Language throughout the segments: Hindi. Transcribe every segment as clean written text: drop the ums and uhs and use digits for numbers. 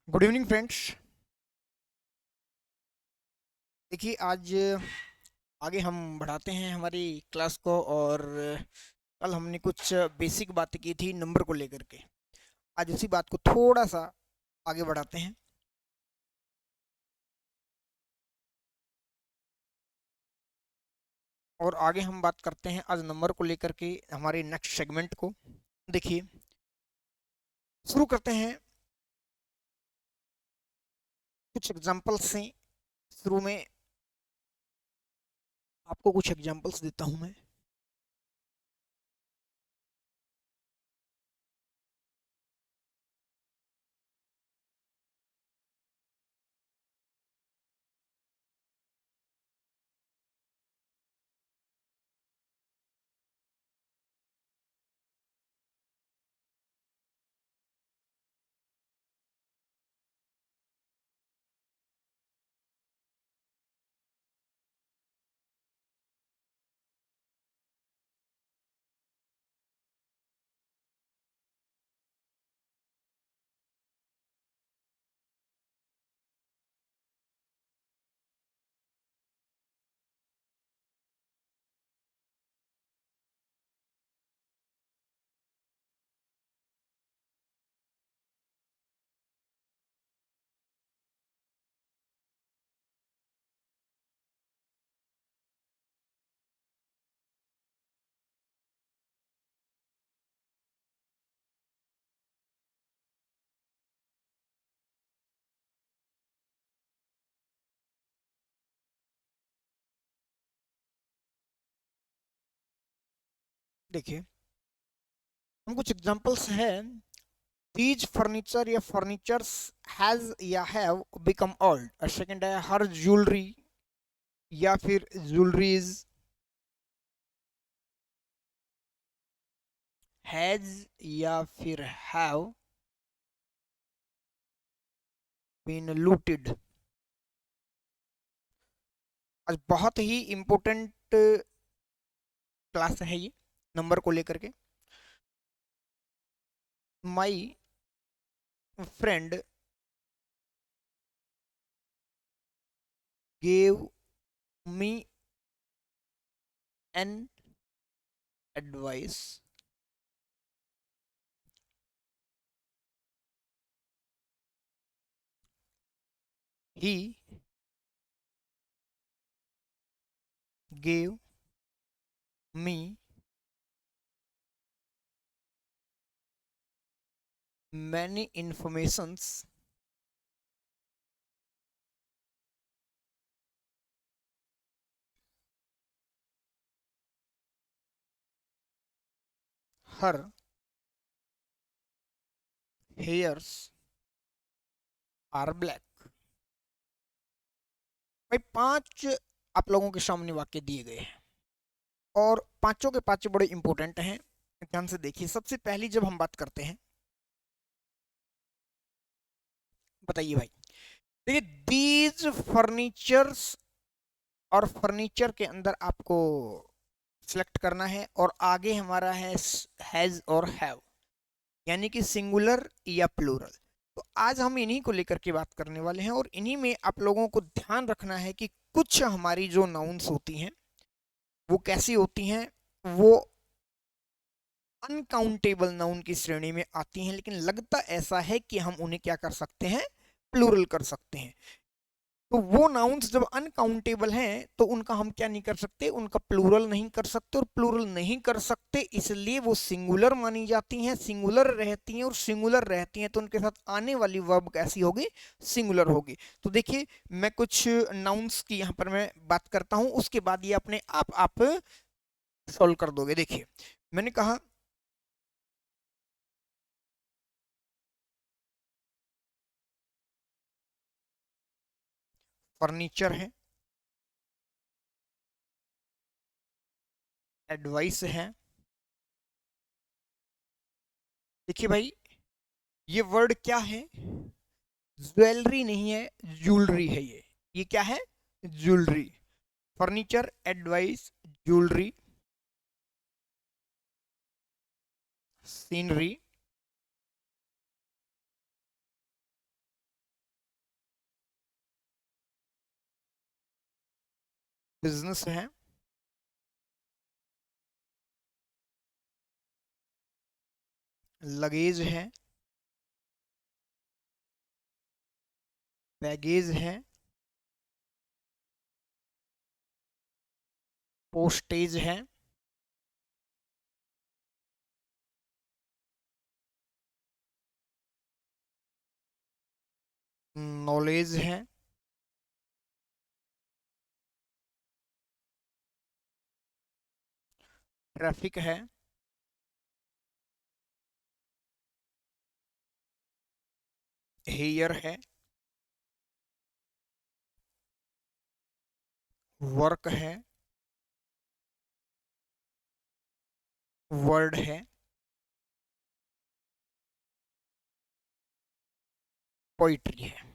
Good evening friends. देखिए आज आगे हम बढ़ाते हैं हमारी क्लास को। और कल हमने कुछ बेसिक बातें की थी नंबर को लेकर के। आज उसी बात को थोड़ा सा आगे बढ़ाते हैं और आगे हम बात करते हैं आज नंबर को लेकर के हमारे नेक्स्ट सेगमेंट को। देखिए, शुरू करते हैं कुछ एग्जांपल्स से। शुरू में आपको कुछ एग्जांपल्स देता हूं मैं। देखिए, हम कुछ एग्जांपल्स हैं। These furniture या furnitures has या have become old। और सेकंड है हर ज्वेलरी या फिर ज्वेलरीज हैज या फिर have been looted। आज बहुत ही इम्पोर्टेंट क्लास है ये नंबर को लेकर के। My friend gave me an advice. He gave me many informations her hairs are black। भाई पांच आप लोगों के सामने वाक्य दिए गए हैं और पांचों के पांचों बड़े इंपॉर्टेंट हैं। ध्यान से देखिए, सबसे पहली जब हम बात करते हैं, बताइए भाई। देखिए, दीज फर्नीचर्स और फर्नीचर के अंदर आपको सिलेक्ट करना है और आगे हमारा है हैज और हैव, यानी कि सिंगुलर या प्लूरल। तो आज हम इन्हीं को लेकर के बात करने वाले हैं और इन्हीं में आप लोगों को ध्यान रखना है कि कुछ हमारी जो नाउन्स होती हैं वो कैसी होती हैं। वो अनकाउंटेबल नाउन की श्रेणी में आती हैं, लेकिन लगता ऐसा है कि हम उन्हें क्या कर सकते हैं, प्लूरल कर सकते हैं। तो वो नाउन्स जब अनकाउंटेबल हैं तो उनका हम क्या नहीं कर सकते, उनका प्लूरल नहीं कर सकते। और प्लूरल नहीं कर सकते इसलिए वो सिंगुलर मानी जाती हैं, सिंगुलर रहती हैं। और सिंगुलर रहती हैं तो उनके साथ आने वाली वर्ब कैसी होगी, सिंगुलर होगी। तो देखिए, मैं कुछ नाउन्स की यहाँ पर मैं बात करता हूँ, उसके बाद ये अपने आप सॉल्व कर दोगे। देखिए, मैंने कहा फर्नीचर है, एडवाइस है। देखिए भाई, ये वर्ड क्या है, ज्वेलरी नहीं है, ज्वेलरी है ये क्या है, jewellery. Furniture, advice, jewellery, scenery, business है, लगेज है, बैगेज है, पोस्टेज है, नॉलेज है, ट्रैफिक है, हेयर है, वर्क है, वर्ड है, पोइट्री है,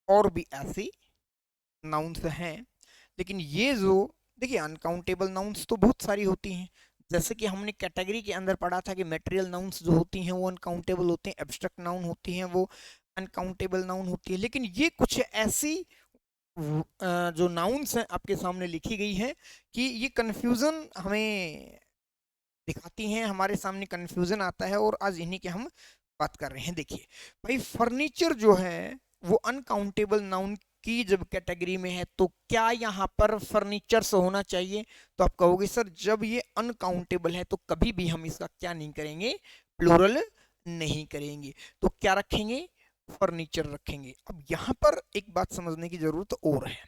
और भी ऐसी नाउन्स हैं। लेकिन ये जो देखिए अनकाउंटेबल नाउन्स तो बहुत सारी होती हैं, जैसे कि हमने कैटेगरी के अंदर पढ़ा था कि मटेरियल नाउन्स जो होती हैं वो अनकाउंटेबल होते हैं, एब्स्ट्रैक्ट नाउन होती हैं वो अनकाउंटेबल नाउन होती है। लेकिन ये कुछ ऐसी जो नाउन्स हैं आपके सामने लिखी गई है कि ये कन्फ्यूज़न हमें दिखाती हैं, हमारे सामने कन्फ्यूज़न आता है, और आज इन्हीं के हम बात कर रहे हैं। देखिए भाई, फर्नीचर जो है वो अनकाउंटेबल नाउन की जब कैटेगरी में है, तो क्या यहाँ पर फर्नीचर्स होना चाहिए? तो आप कहोगे सर जब ये अनकाउंटेबल है तो कभी भी हम इसका क्या नहीं करेंगे, प्लूरल नहीं करेंगे। तो क्या रखेंगे? फर्नीचर रखेंगे। अब यहाँ पर एक बात समझने की जरूरत और है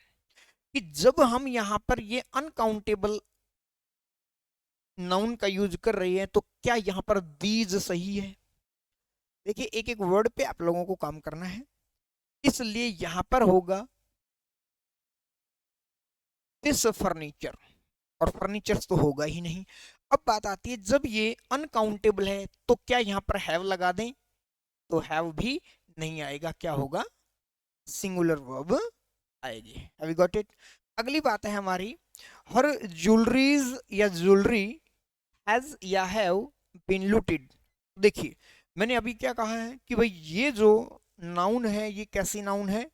कि जब हम यहाँ पर ये अनकाउंटेबल नाउन का यूज कर रही है तो क्या यहाँ पर दीज सही है? देखिए एक एक वर्ड पे आप लोगों को काम करना है, इसलिए यहां पर होगा दिस फर्नीचर, और फर्नीचर तो होगा ही नहीं। अब बात आती है जब ये अनकाउंटेबल है तो क्या यहाँ पर हैव लगा दें? तो हैव भी नहीं आएगा, क्या होगा? सिंगुलर वर्ब आएगी। Have you got it? अगली बात है हमारी, हर ज्वेलरीज या ज्वेलरी हैज या हैव बीन लूटेड। देखिए मैंने अभी क्या कहा है कि भाई ये जो नाउन है ये कैसी नाउन है,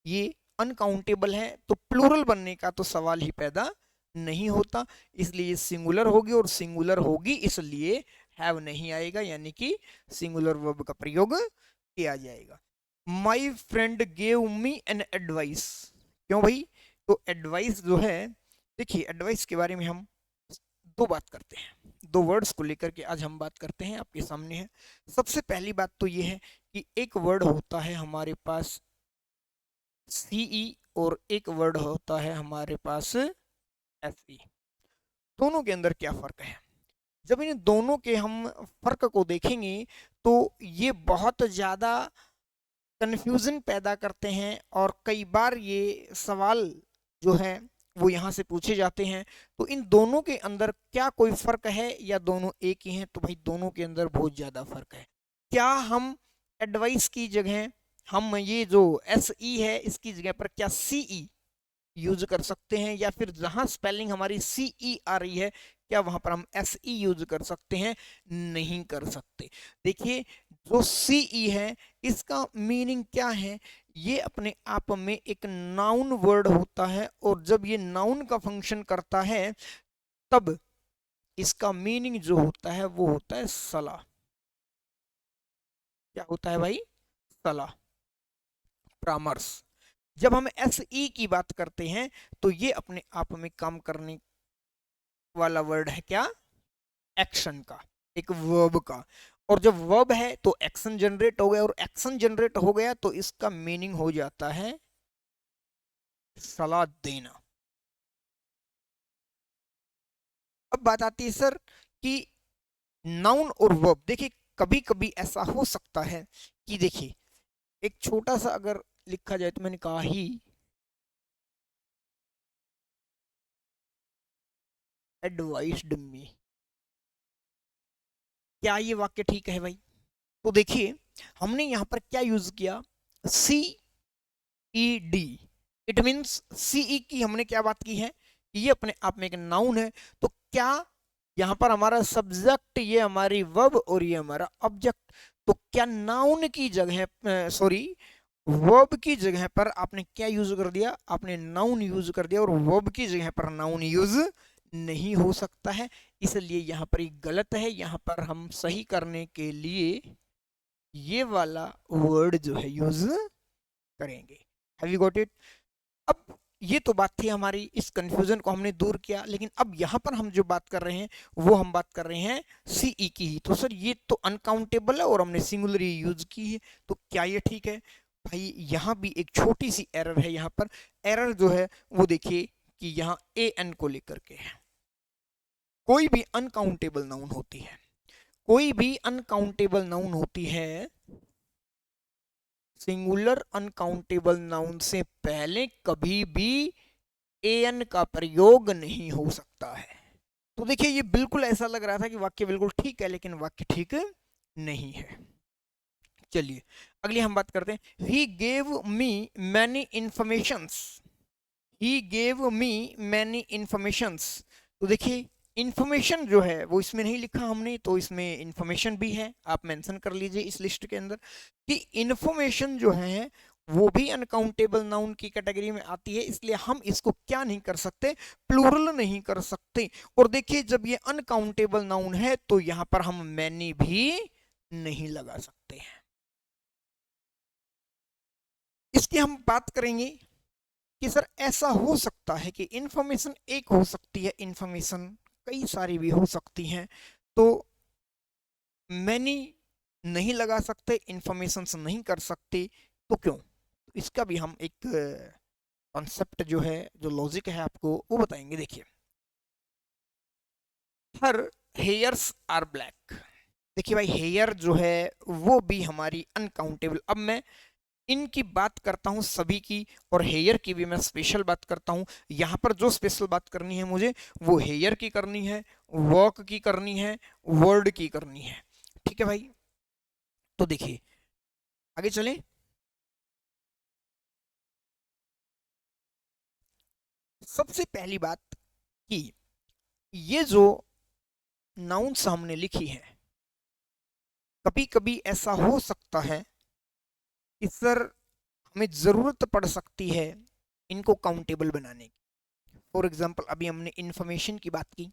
ये अनकाउंटेबल है, तो प्लूरल बनने का तो सवाल ही पैदा नहीं होता, इसलिए सिंगुलर होगी, और सिंगुलर होगी इसलिए हैव नहीं आएगा, यानी कि सिंगुलर वर्ब का प्रयोग किया जाएगा। My friend gave me an advice. क्यों भाई? तो एडवाइस जो है, देखिए एडवाइस के बारे में हम दो बात करते हैं, दो वर्ड्स को लेकर के आज हम बात करते हैं, आपके सामने है। सबसे पहली बात तो ये है कि एक वर्ड होता है हमारे पास सीई और एक वर्ड होता है हमारे पास एसई। दोनों के अंदर क्या फर्क है? जब इन दोनों के हम फर्क को देखेंगे तो ये बहुत ज्यादा कंफ्यूजन पैदा करते हैं, और कई बार ये सवाल जो है वो यहाँ से पूछे जाते हैं। तो इन दोनों के अंदर क्या कोई फर्क है या दोनों एक ही हैं? तो भाई दोनों के अंदर बहुत ज्यादा फर्क है। क्या हम एडवाइस की जगह हम ये जो एस ई है इसकी जगह पर क्या सी ई यूज कर सकते हैं, या फिर जहां स्पेलिंग हमारी सी ई आ रही है क्या वहां पर हम एस ई यूज कर सकते हैं? नहीं कर सकते। देखिए जो सी ई है इसका मीनिंग क्या है? ये अपने आप में एक नाउन वर्ड होता है, और जब ये नाउन का फंक्शन करता है तब इसका मीनिंग जो होता है वो होता है सलाह। क्या होता है भाई? सलाह, परामर्श। जब हम एस ई की बात करते हैं तो ये अपने आप में काम करने वाला वर्ड है क्या? एक्शन का, एक वर्ब का। और जब वर्ब है तो एक्शन जनरेट हो गया, और एक्शन जनरेट हो गया तो इसका मीनिंग हो जाता है सलाह देना। अब बात आती है सर कि नाउन और वर्ब, देखिए कभी कभी ऐसा हो सकता है कि देखिए एक छोटा सा अगर लिखा जाए तो मैंने कहा ही एडवाइस्ड मी, क्या ये वाक्य ठीक है भाई? तो देखिए हमने यहां पर क्या यूज किया, C E D. It means C E की हमने क्या बात की है, ये अपने आप में एक नाउन है। तो क्या यहाँ पर हमारा सब्जेक्ट, ये हमारी वर्ब, और ये हमारा ऑब्जेक्ट, तो क्या नाउन की जगह सॉरी वर्ब की जगह पर आपने क्या यूज कर दिया, आपने नाउन यूज कर दिया, और वर्ब की जगह पर नाउन यूज नहीं हो सकता है, इसलिए यहां पर ये गलत है। यहां पर हम सही करने के लिए ये वाला वर्ड जो है यूज करेंगे। Have you got it? अब ये तो बात थी हमारी, इस कंफ्यूजन को हमने दूर किया, लेकिन अब यहां पर हम जो बात कर रहे हैं वो हम बात कर रहे हैं सीई की ही। तो सर ये तो अनकाउंटेबल है और हमने सिंगुलर यूज की है, तो क्या ये ठीक है? भाई यहाँ भी एक छोटी सी एरर है। यहाँ पर एरर जो है वो देखिए कि यहाँ ए एन को लेकर के है। कोई भी अनकाउंटेबल नाउन होती है, कोई भी अनकाउंटेबल नाउन होती है, सिंगुलर अनकाउंटेबल नाउन से पहले कभी भी एन का प्रयोग नहीं हो सकता है। तो देखिए ये बिल्कुल ऐसा लग रहा था कि वाक्य बिल्कुल ठीक है, लेकिन वाक्य ठीक नहीं है। चलिए अगली हम बात करते हैं। ही गेव मी मैनी इंफॉर्मेशंस, ही गेव मी मैनी इंफॉर्मेशंस। तो देखिए इंफॉर्मेशन जो है वो इसमें नहीं लिखा हमने, तो इसमें इंफॉर्मेशन भी है, आप मेंशन कर लीजिए इस लिस्ट के अंदर कि इंफॉर्मेशन जो है वो भी अनकाउंटेबल नाउन की कैटेगरी में आती है, इसलिए हम इसको क्या नहीं कर सकते, प्लूरल नहीं कर सकते। और देखिए जब ये अनकाउंटेबल नाउन है तो यहां पर हम मैनी भी नहीं लगा सकते हैं। इसकी हम बात करेंगे कि सर ऐसा हो सकता है कि इंफॉर्मेशन एक हो सकती है, इंफॉर्मेशन कई सारी भी हो सकती हैं, तो मैनी नहीं लगा सकते, इंफॉर्मेशन नहीं कर सकते, तो क्यों? तो इसका भी हम एक कॉन्सेप्ट जो है, जो लॉजिक है आपको वो बताएंगे। देखिए हर हेयर्स आर ब्लैक। देखिए भाई हेयर जो है वो भी हमारी अनकाउंटेबल, अब मैं इनकी बात करता हूं सभी की, और हेयर की भी मैं स्पेशल बात करता हूं। यहां पर जो स्पेशल बात करनी है मुझे वो हेयर की करनी है, वर्क की करनी है, वर्ड की करनी है। ठीक है भाई, तो देखिए आगे चलें। सबसे पहली बात कि ये जो नाउन्स हमने लिखी है, कभी कभी ऐसा हो सकता है कि सर हमें जरूरत पड़ सकती है इनको काउंटेबल बनाने की। फॉर एग्जाम्पल अभी हमने इंफॉर्मेशन की बात की,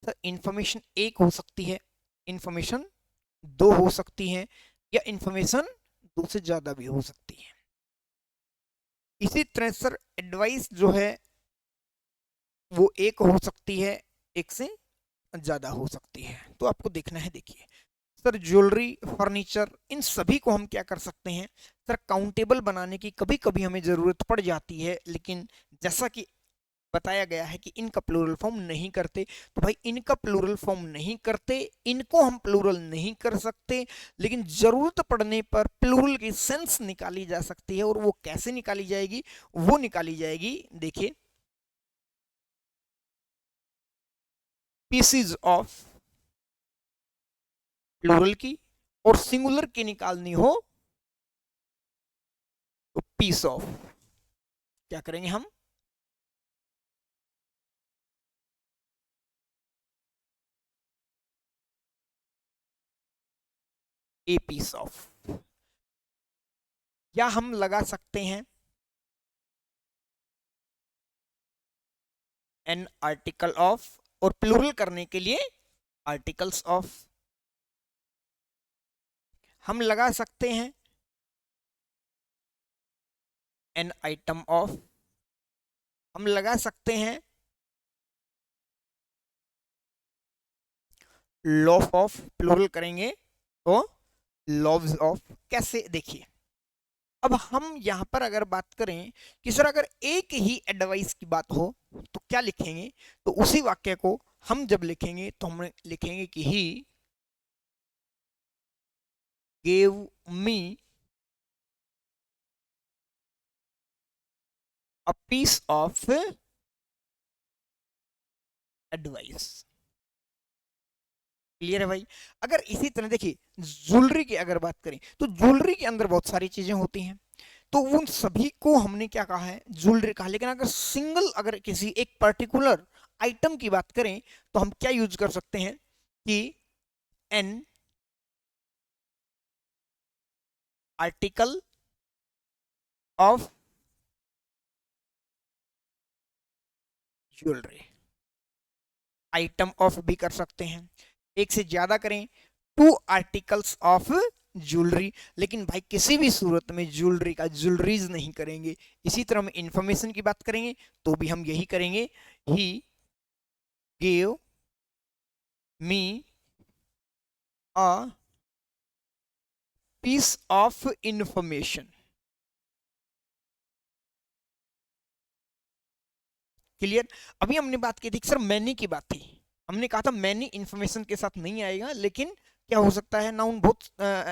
सर इंफॉर्मेशन एक हो सकती है, इंफॉर्मेशन दो हो सकती हैं, या इंफॉर्मेशन दो से ज्यादा भी हो सकती है। इसी तरह सर एडवाइस जो है वो एक हो सकती है, एक से ज्यादा हो सकती है। तो आपको देखना है। देखिए सर ज्वेलरी, फर्नीचर, इन सभी को हम क्या कर सकते हैं सर, काउंटेबल बनाने की कभी कभी हमें जरूरत पड़ जाती है, लेकिन जैसा कि बताया गया है कि इनका प्लूरल फॉर्म नहीं करते। तो भाई इनका प्लूरल फॉर्म नहीं करते, इनको हम प्लूरल नहीं कर सकते, लेकिन जरूरत पड़ने पर प्लूरल की सेंस निकाली जा सकती है। और वो कैसे निकाली जाएगी? वो निकाली जाएगी, देखिए पीसीज ऑफ, प्लूरल की, और सिंगुलर की निकालनी हो तो पीस ऑफ। क्या करेंगे हम? A piece of. या हम लगा सकते हैं एन आर्टिकल ऑफ, और प्लूरल करने के लिए आर्टिकल्स ऑफ। हम लगा सकते हैं एन आइटम ऑफ। हम लगा सकते हैं लॉफ ऑफ, प्लूरल करेंगे तो लॉव्स ऑफ। कैसे? देखिए अब हम यहां पर अगर बात करें कि सर अगर एक ही एडवाइस की बात हो तो क्या लिखेंगे, तो उसी वाक्य को हम जब लिखेंगे तो हम लिखेंगे कि he gave me a piece of advice. Clear है भाई? अगर इसी तरह देखिए ज्वेलरी की अगर बात करें तो ज्वेलरी के अंदर बहुत सारी चीजें होती हैं, तो उन सभी को हमने क्या कहा है, ज्वेलरी कहा। लेकिन अगर सिंगल, अगर किसी एक पर्टिकुलर आइटम की बात करें तो हम क्या यूज कर सकते हैं कि N article of jewellery, item of भी कर सकते हैं, एक से ज्यादा करें, 2 आर्टिकल्स ऑफ ज्वेलरी, लेकिन भाई किसी भी सूरत में ज्वेलरी का ज्वेलरीज नहीं करेंगे। इसी तरह हम इंफॉर्मेशन की बात करेंगे तो भी हम यही करेंगे, he gave me a piece of information. Clear? अभी हमने बात की थी सर मैनी की बात थी, हमने कहा था मैनी इंफॉर्मेशन के साथ नहीं आएगा, लेकिन क्या हो सकता है, नाउन बहुत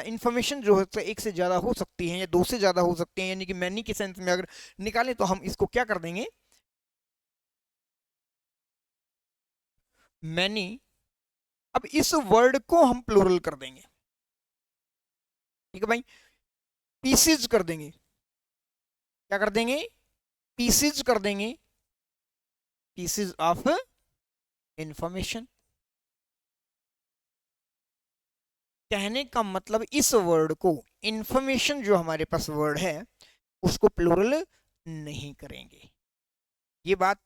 इंफॉर्मेशन जो है एक से ज्यादा हो सकती है या 2 से ज्यादा हो सकती है, यानी कि मैनी के सेंस में अगर निकालें तो हम इसको क्या कर देंगे, मैनी। अब इस वर्ड को हम प्लूरल कर देंगे, ठीक है भाई, पीसेज कर देंगे, क्या कर देंगे, पीसेज कर देंगे, पीसेज ऑफ इंफॉर्मेशन। कहने का मतलब इस वर्ड को, इंफॉर्मेशन जो हमारे पास वर्ड है उसको प्लूरल नहीं करेंगे। ये बात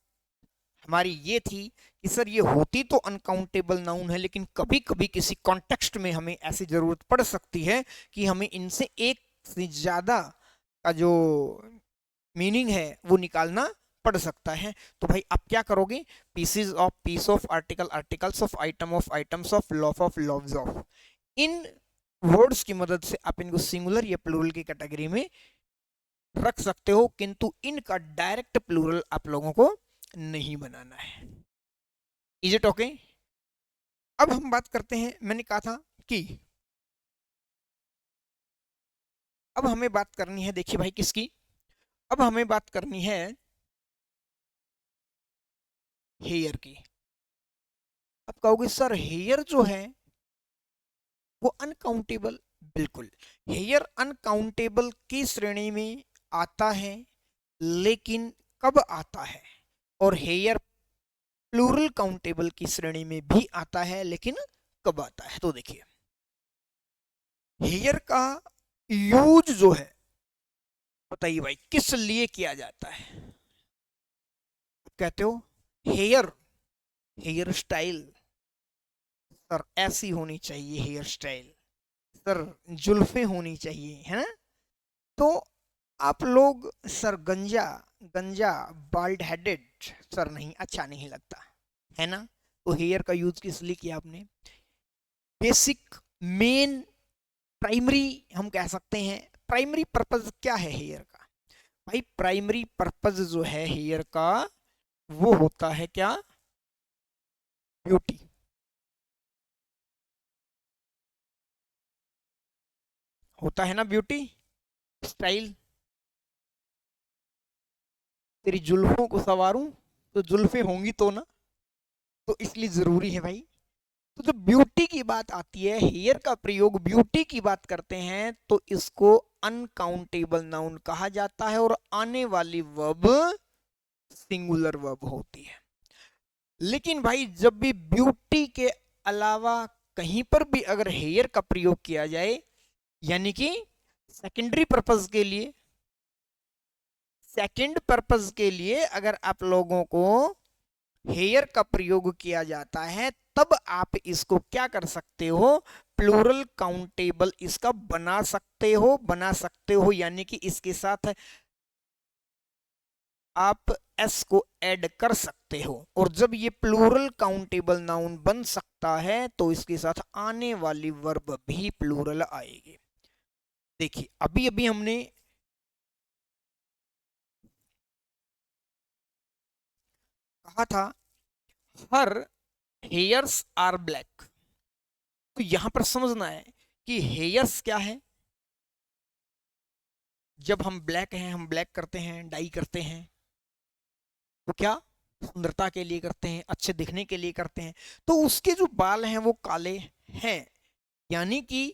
हमारी ये थी कि सर ये होती तो अनकाउंटेबल नाउन है, लेकिन कभी कभी किसी कॉन्टेक्स्ट में हमें ऐसी जरूरत पड़ सकती है कि हमें इनसे एक से ज्यादा का जो मीनिंग है वो निकालना पड़ सकता है। तो भाई आप क्या करोगे, pieces of, piece of, article, articles of, item of, items of, loaf of, loaves of, इन वर्ड्स की मदद से आप इनको सिंगुलर या प्लूरल की कैटेगरी में रख सकते हो, किंतु इनका डायरेक्ट प्लूरल आप लोगों को नहीं बनाना है। Is it okay? अब हम बात करते हैं, मैंने कहा था कि अब हमें बात करनी है, देखिए भाई किसकी, अब हमें बात करनी है हेयर की। अब कहोगे सर हेयर जो है वो अनकाउंटेबल, बिल्कुल, हेयर अनकाउंटेबल की श्रेणी में आता है, लेकिन कब आता है, और हेयर प्लूरल काउंटेबल की श्रेणी में भी आता है, लेकिन कब आता है। तो देखिए हेयर का यूज जो है, बताइए भाई किस लिए किया जाता है, कहते हो हेयर, हेयर स्टाइल, सर ऐसी होनी चाहिए हेयर स्टाइल, सर जुल्फे होनी चाहिए, है ना, तो आप लोग सर गंजा, गंजा बाल्ड हेडेड, सर नहीं अच्छा नहीं लगता, है ना, तो हेयर का यूज किस लिए किया आपने, बेसिक, मेन, प्राइमरी हम कह सकते हैं। प्राइमरी पर्पज क्या है हेयर का, भाई प्राइमरी पर्पज जो है हेयर का वो होता है क्या, ब्यूटी, होता है ना ब्यूटी, स्टाइल, तेरी जुल्फों को संवारूं तो जुल्फे होंगी तो ना, तो इसलिए जरूरी है भाई। तो जब ब्यूटी की बात आती है, हेयर का प्रयोग ब्यूटी की बात करते हैं, तो इसको अनकाउंटेबल नाउन कहा जाता है, और आने वाली वर्ब सिंगुलर वर्ब होती है। लेकिन भाई जब भी ब्यूटी के अलावा कहीं पर भी अगर हेयर का प्रयोग किया जाए, यानी कि सेकेंडरी पर्पज के लिए, सेकंड पर्पज के लिए अगर आप लोगों को हेयर का प्रयोग किया जाता है, तब आप इसको क्या कर सकते हो, प्लूरल काउंटेबल इसका बना सकते हो, बना सकते हो, यानी कि इसके साथ आप एस को ऐड कर सकते हो, और जब ये प्लूरल काउंटेबल नाउन बन सकता है तो इसके साथ आने वाली वर्ब भी प्लूरल आएगी। देखिए अभी अभी हमने कहा था हर हेयर्स आर ब्लैक, तो यहां पर समझना है कि हेयर्स क्या है, जब हम ब्लैक हैं, हम ब्लैक करते हैं, डाई करते हैं, तो क्या सुंदरता के लिए करते हैं, अच्छे दिखने के लिए करते हैं, तो उसके जो बाल हैं वो काले हैं, यानी कि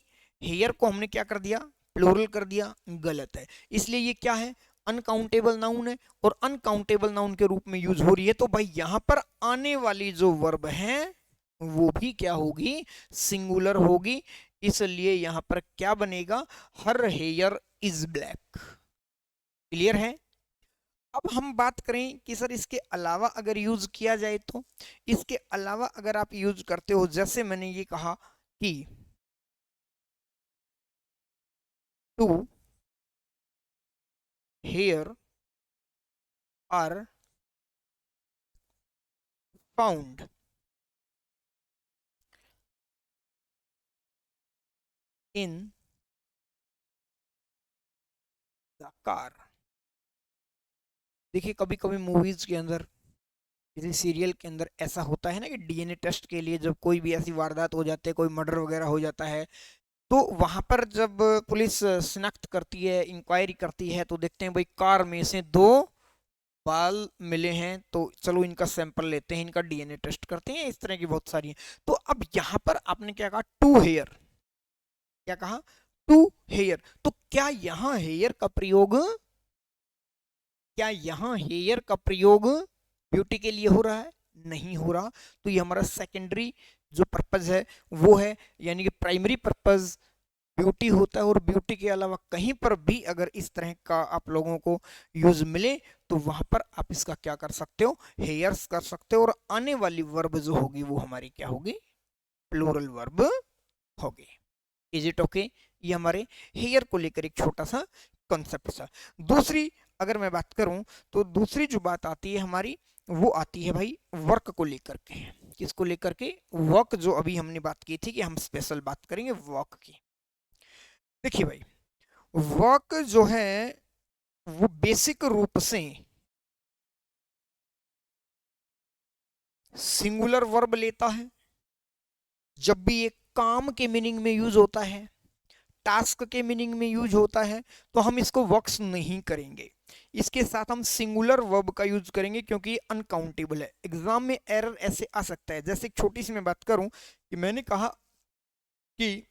हेयर को हमने क्या कर दिया, प्लूरल कर दिया, गलत है। इसलिए ये क्या है, अनकाउंटेबल नाउन है, और अनकाउंटेबल नाउन के रूप में यूज हो रही है, तो भाई यहां पर आने वाली जो वर्ब है वो भी क्या होगी, सिंगुलर होगी। इसलिए यहां पर क्या बनेगा, her here is black, clear है। अब हम बात करें कि सर इसके अलावा अगर यूज किया जाए तो इसके अलावा अगर आप यूज करते हो, जैसे मैंने ये कहा कि two hair are found in the car. देखिए कभी कभी मूवीज के अंदर, किसी सीरियल के अंदर ऐसा होता है ना कि डीएनए टेस्ट के लिए जब कोई भी ऐसी वारदात हो जाती है, कोई मर्डर वगैरह हो जाता है, तो वहां पर जब पुलिस शिनाख्त करती है, इंक्वायरी करती है, तो देखते हैं भाई कार में से दो बाल मिले हैं, तो चलो इनका सैंपल लेते हैं, इनका डीएनए टेस्ट करते हैं। इस तरह की बहुत सारी हैं। तो अब यहाँ पर आपने क्या कहा, टू हेयर, क्या कहा, टू हेयर। तो क्या यहाँ हेयर का प्रयोग, क्या यहाँ हेयर का प्रयोग ब्यूटी के लिए हो रहा है? नहीं हो रहा। तो ये हमारा सेकेंडरी जो पर्पज है वो है, यानी कि प्राइमरी पर्पज ब्यूटी होता है। और ब्यूटी के अलावा कहीं पर भी अगर इस तरह का आप लोगों को यूज मिले तो वहां पर आप इसका क्या कर सकते हो, हेयर्स कर सकते हो। और आने वाली वर्ब जो होगी वो हमारी क्या होगी, प्लूरल वर्ब होगी। Is it okay? ये हमारे हेयर को लेकर एक छोटा सा कॉन्सेप्ट था। दूसरी अगर मैं बात करूं तो दूसरी जो बात आती है हमारी, वो आती है भाई वर्क को लेकर के। किसको लेकर के? वर्क। जो अभी हमने बात की थी कि हम स्पेशल बात करेंगे वर्क की। देखिए भाई, वर्क जो है वो बेसिक रूप से सिंगुलर वर्ब लेता है। जब भी एक काम के मीनिंग में यूज होता है, टास्क के मीनिंग में यूज होता है, तो हम इसको वर्क्स नहीं करेंगे। इसके साथ हम सिंगुलर वर्ब का यूज करेंगे क्योंकि अनकाउंटेबल है। एग्जाम में एरर ऐसे आ सकता है, जैसे एक छोटी सी मैं बात करूं कि मैंने कहा कि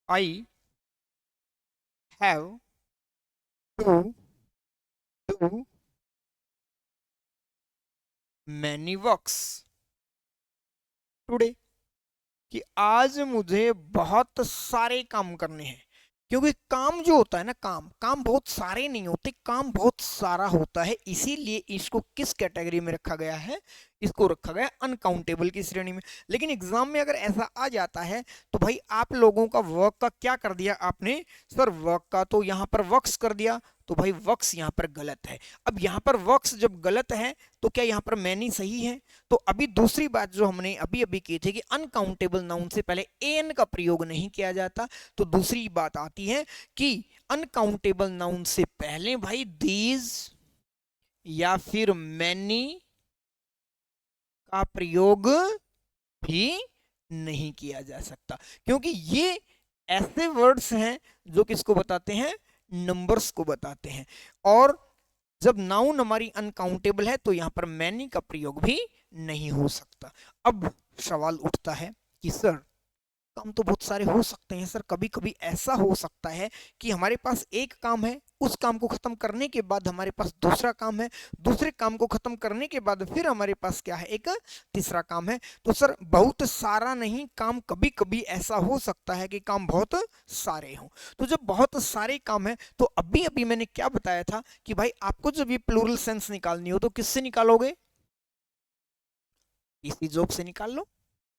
I have to do many works today, कि आज मुझे बहुत सारे काम करने हैं। क्योंकि काम जो होता है ना, काम काम बहुत सारे नहीं होते, काम बहुत सारा होता है। इसीलिए इसको किस कैटेगरी में रखा गया है, इसको रखा गया अनकाउंटेबल की श्रेणी में। लेकिन एग्जाम में अगर ऐसा आ जाता है तो भाई आप लोगों का वर्क का क्या कर दिया आपने, सर वर्क का तो यहाँ पर वर्क्स कर दिया, तो भाई वर्क्स यहाँ पर गलत है। अब यहाँ पर वर्क्स जब गलत है तो क्या यहाँ पर मैनी सही है? तो अभी दूसरी बात जो हमने अभी अभी की थी कि अनकाउंटेबल नाउन से पहले एन का प्रयोग नहीं किया जाता। तो दूसरी बात आती है कि अनकाउंटेबल नाउन से पहले भाई दीज या फिर मैनी का प्रयोग भी नहीं किया जा सकता, क्योंकि ये ऐसे वर्ड्स हैं जो किसको बताते हैं, नंबर्स को बताते हैं। और जब नाउन हमारी अनकाउंटेबल है तो यहां पर मैनी का प्रयोग भी नहीं हो सकता। अब सवाल उठता है कि सर काम तो बहुत सारे हो सकते हैं, सर कभी कभी ऐसा हो सकता है कि हमारे पास एक काम है, उस काम को खत्म करने के बाद हमारे पास दूसरा काम है, दूसरे काम को खत्म करने के बाद फिर हमारे पास क्या है, एक तीसरा काम है। तो सर बहुत सारा नहीं, काम कभी कभी ऐसा हो सकता है कि काम बहुत सारे हों। तो जब बहुत सारे काम है तो अभी अभी मैंने क्या बताया था कि भाई आपको जब ये प्लूरल सेंस निकालनी हो तो किससे निकालोगे, इसी जॉब से निकाल लो,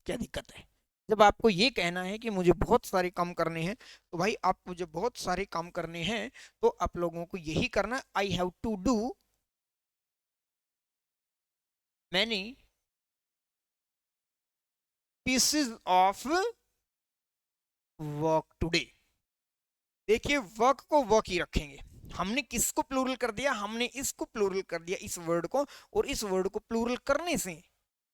क्या दिक्कत है। जब आपको ये कहना है कि मुझे बहुत सारे काम करने हैं, तो भाई आप मुझे बहुत सारे काम करने हैं तो आप लोगों को यही करना, I have to do many pieces of work today. देखिए वर्क को वर्क ही रखेंगे। हमने किसको प्लूरल कर दिया, हमने इसको प्लूरल कर दिया, इस वर्ड को, और इस वर्ड को प्लूरल करने से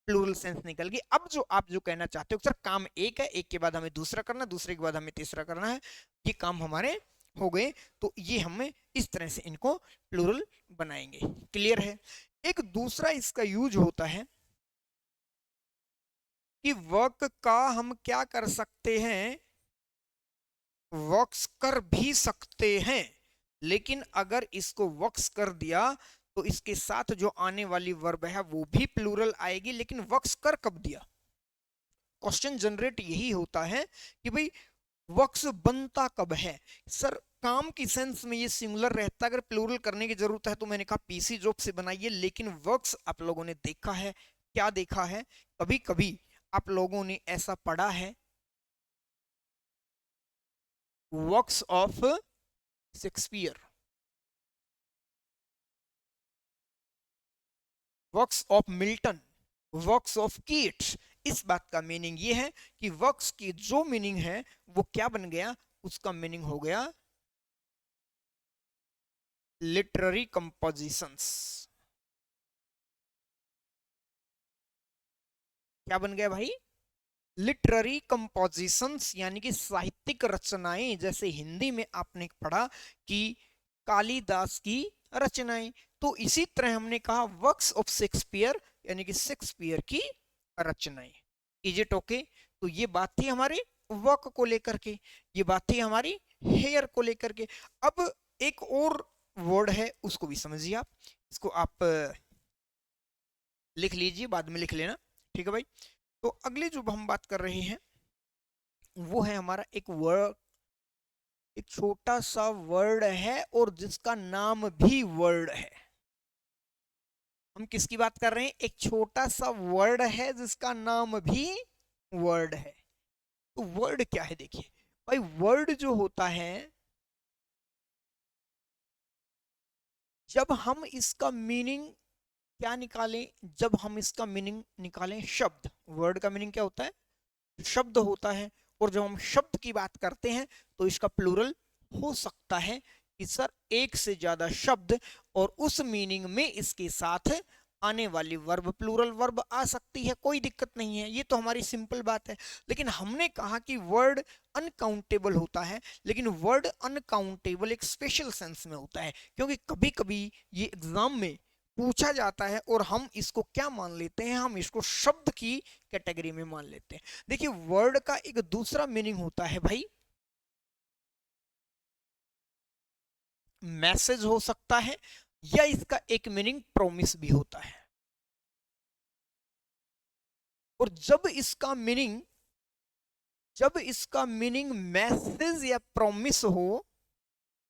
प्लूरल सेंस निकल गई। अब जो आप जो कहना चाहते हो सर काम एक है, एक के बाद हमें दूसरा करना, दूसरे के बाद हमें तीसरा करना है, ये काम हमारे हो गए, तो ये हमें इस तरह से इनको प्लूरल बनाएंगे। क्लियर है। एक दूसरा इसका यूज होता है कि वर्क का हम क्या कर सकते हैं, वर्क्स कर भी सकते हैं, लेकिन अगर इसको वर्क्स कर दिया तो इसके साथ जो आने वाली वर्ब है वो भी प्लूरल आएगी। लेकिन वर्क्स कर कब दिया, क्वेश्चन जनरेट यही होता है कि भाई वर्क्स बनता कब है? सर काम की सेंस में ये सिंगुलर रहता है, अगर प्लूरल करने की जरूरत है तो मैंने कहा पीसी जॉब से बनाइए, लेकिन वर्क्स आप लोगों ने देखा है, क्या देखा है, कभी कभी आप लोगों ने ऐसा पढ़ा है works of Shakespeare, works of Milton, works of Keats. इस बात का मीनिंग ये है कि वर्क्स की जो मीनिंग है वो क्या बन गया, उसका मीनिंग हो गया लिटरेरी कंपोजिशंस। क्या बन गया भाई? लिटरेरी कंपोजिशंस, यानी कि साहित्यिक रचनाएं। जैसे हिंदी में आपने पढ़ा कि कालिदास की रचनाएं, तो इसी तरह हमने कहा वर्क्स ऑफ शेक्सपियर, यानी कि शेक्सपियर की रचनाएं। Is it okay? तो ये बात थी हमारे वर्क को लेकर के, ये बात थी हमारी हेयर को लेकर के। अब एक और वर्ड है, उसको भी समझिए आप, इसको आप लिख लीजिए, बाद में लिख लेना, ठीक है भाई। तो अगले जो हम बात कर रहे हैं वो है हमारा एक वर्ड, एक छोटा सा वर्ड है और जिसका नाम भी वर्ड है। हम किसकी बात कर रहे हैं? एक छोटा सा वर्ड है जिसका नाम भी वर्ड है। तो वर्ड क्या है? देखिए भाई, वर्ड जो होता है, जब हम इसका मीनिंग क्या निकालें, जब हम इसका मीनिंग निकालें शब्द, वर्ड का मीनिंग क्या होता है? शब्द होता है। और जब हम शब्द की बात करते हैं तो इसका प्लूरल हो सकता है कि सर एक से ज्यादा शब्द, और उस मीनिंग में इसके साथ आने वाली वर्ब, प्लूरल वर्ब आ सकती है, कोई दिक्कत नहीं है, ये तो हमारी सिंपल बात है। लेकिन हमने कहा कि वर्ड अनकाउंटेबल होता है, लेकिन वर्ड अनकाउंटेबल एक स्पेशल सेंस में होता है, क्योंकि कभी कभी ये एग्जाम में पूछा जाता है और हम इसको क्या मान लेते हैं, हम इसको शब्द की कैटेगरी में मान लेते हैं। देखिए वर्ड का एक दूसरा मीनिंग होता है भाई, मैसेज हो सकता है, या इसका एक मीनिंग प्रॉमिस भी होता है। और जब इसका मीनिंग मैसेज या प्रॉमिस हो,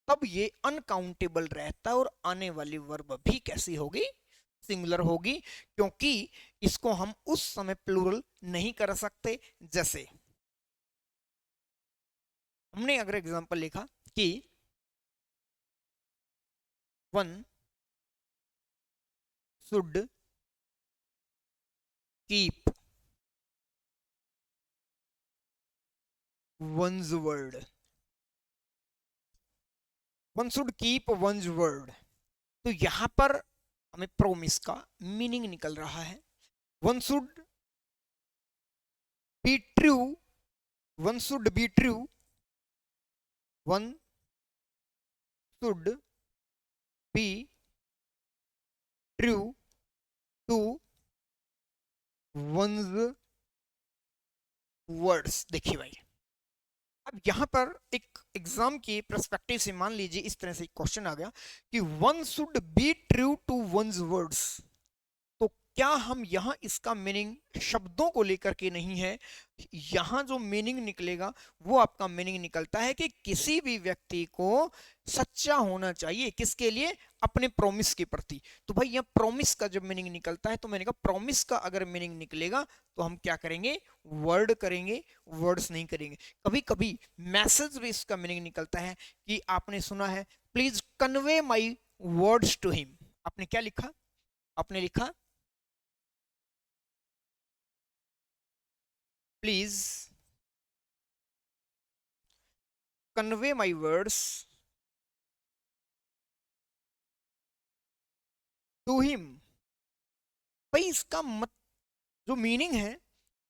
तब ये अनकाउंटेबल रहता है, और आने वाली वर्ब भी कैसी होगी? सिंगुलर होगी, क्योंकि इसको हम उस समय प्लूरल नहीं कर सकते। जैसे हमने अगर एग्जांपल लिखा कि one should keep once word, one should keep once word, तो यहां पर हमें प्रोमिस का मीनिंग निकल रहा है। One should be true, one should be true, one should be true to one's words. देखिए भाई, अब यहां पर एक एग्जाम के पर्सपेक्टिव से मान लीजिए इस तरह से क्वेश्चन आ गया कि one should be true to one's words, तो क्या हम यहां इसका मीनिंग शब्दों को लेकर के नहीं है, यहां जो मीनिंग निकलेगा वो आपका मीनिंग निकलता है कि किसी भी व्यक्ति को सच्चा होना चाहिए, किसके लिए? अपने प्रॉमिस के प्रति। तो भाई यहां प्रॉमिस का जब मीनिंग निकलता है, तो मैंने कहा प्रॉमिस का अगर मीनिंग निकलेगा तो हम क्या करेंगे? वर्ड करेंगे, वर्ड्स नहीं करेंगे। कभी कभी मैसेज भी इसका मीनिंग निकलता है कि आपने सुना है please convey my words to him. आपने क्या लिखा? आपने लिखा please convey my words to him. भाई इसका जो मीनिंग है,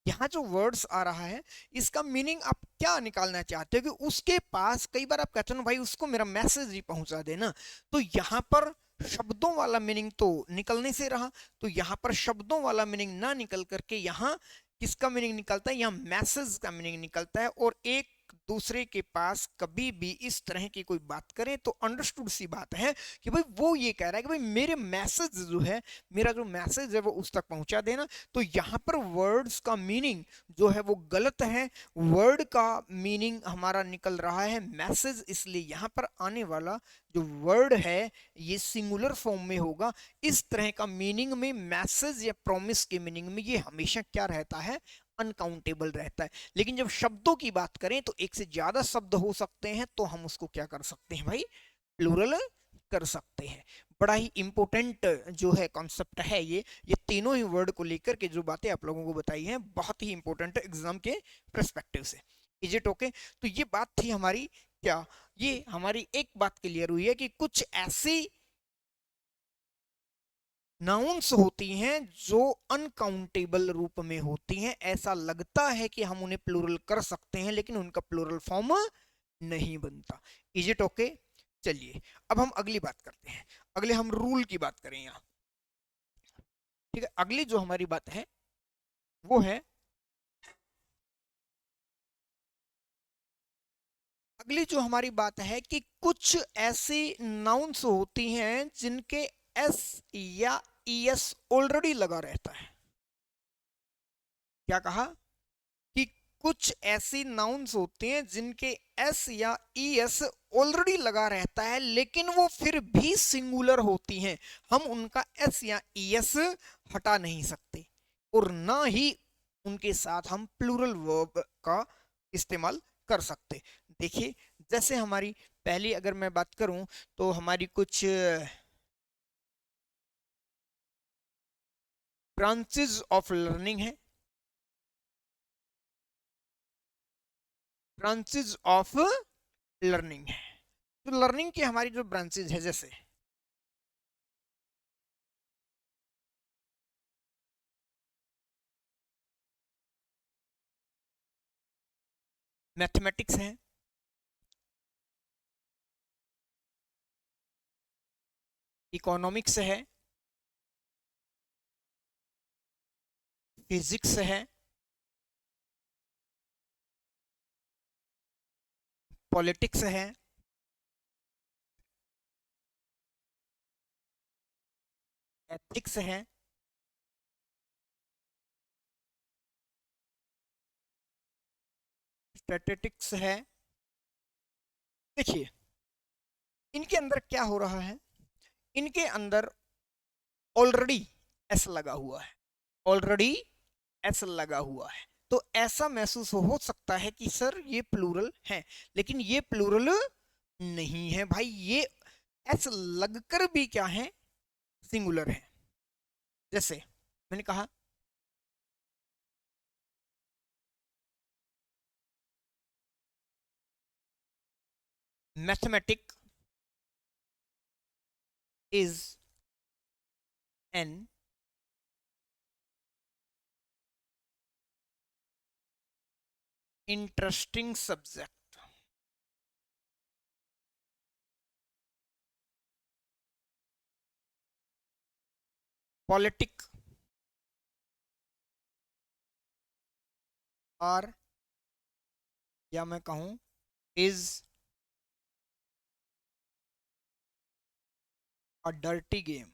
यहाँ जो वर्ड्स आ रहा है, इसका मीनिंग आप क्या निकालना चाहते हो कि उसके पास, कई बार आप कहते हो ना भाई उसको मेरा मैसेज ही पहुंचा देना, तो यहाँ पर शब्दों वाला मीनिंग तो निकलने से रहा, तो यहाँ पर शब्दों वाला मीनिंग ना निकल करके यहाँ किसका मीनिंग निकलता है? यहाँ मैसेज का मीनिंग निकलता है। और एक दूसरे के पास कभी भी इस तरह की कोई बात करें तो अंडरस्टूड सी बात है कि भाई वो ये कह रहा है कि भाई मेरे मैसेज जो है, मेरा जो मैसेज है वो उस तक पहुंचा देना। तो यहाँ पर वर्ड्स का मीनिंग जो है वो गलत है, वर्ड का मीनिंग हमारा निकल रहा है मैसेज, इसलिए यहाँ पर आने वाला जो वर्ड है ये सिंगुलर फॉर्म में होगा। इस तरह का मीनिंग में मैसेज या प्रॉमिस के मीनिंग में ये हमेशा क्या रहता है, अनकाउंटेबल रहता है। लेकिन जब शब्दों की बात करें तो एक से ज्यादा शब्द हो सकते हैं तो हम उसको क्या कर सकते हैं भाई, प्लूरल कर सकते हैं। बड़ा ही इंपॉर्टेंट जो है कॉन्सेप्ट है ये तीनों ही वर्ड को लेकर के जो बातें आप लोगों को बताई हैं बहुत ही इंपॉर्टेंट है एग्जाम के पर्सपेक्टिव से। Is it okay? तो ये बात थी हमारी, क्या ये हमारी एक बात क्लियर हुई है कि कुछ ऐसी नाउन्स होती हैं जो अनकाउंटेबल रूप में होती हैं, ऐसा लगता है कि हम उन्हें प्लूरल कर सकते हैं लेकिन उनका प्लूरल फॉर्म नहीं बनता। Is it okay? चलिए अब हम अगली बात करते हैं, अगले हम रूल की बात करें यहाँ। ठीक है, अगली जो हमारी बात है वो है, अगली जो हमारी बात है कि कुछ ऐसी नाउन्स होती हैं जिनके एस या ईएस ऑलरेडी लगा रहता है। क्या कहा कि कुछ ऐसी नाउन्स होते हैं जिनके एस या ईएस ऑलरेडी लगा रहता है लेकिन वो फिर भी सिंगुलर होती हैं, हम उनका एस या ईएस हटा नहीं सकते और ना ही उनके साथ हम प्लूरल वर्ब का इस्तेमाल कर सकते। देखिए जैसे हमारी पहली अगर मैं बात करूं तो हमारी कुछ ब्रांचेस ऑफ लर्निंग है, ब्रांचेस ऑफ लर्निंग है। तो लर्निंग की हमारी जो ब्रांचेस है जैसे मैथमेटिक्स है, इकोनॉमिक्स है, फिजिक्स है, पॉलिटिक्स है, एथिक्स है, स्टैटिस्टिक्स है। देखिए इनके अंदर क्या हो रहा है, इनके अंदर ऑलरेडी एस लगा हुआ है, ऑलरेडी एस लगा हुआ है। तो ऐसा महसूस हो सकता है कि सर ये प्लूरल है, लेकिन ये प्लूरल नहीं है भाई, ये एस लगकर भी क्या है, सिंगुलर है। जैसे मैंने कहा mathematic is an interesting subject. Politic और या मैं कहूं is a dirty game.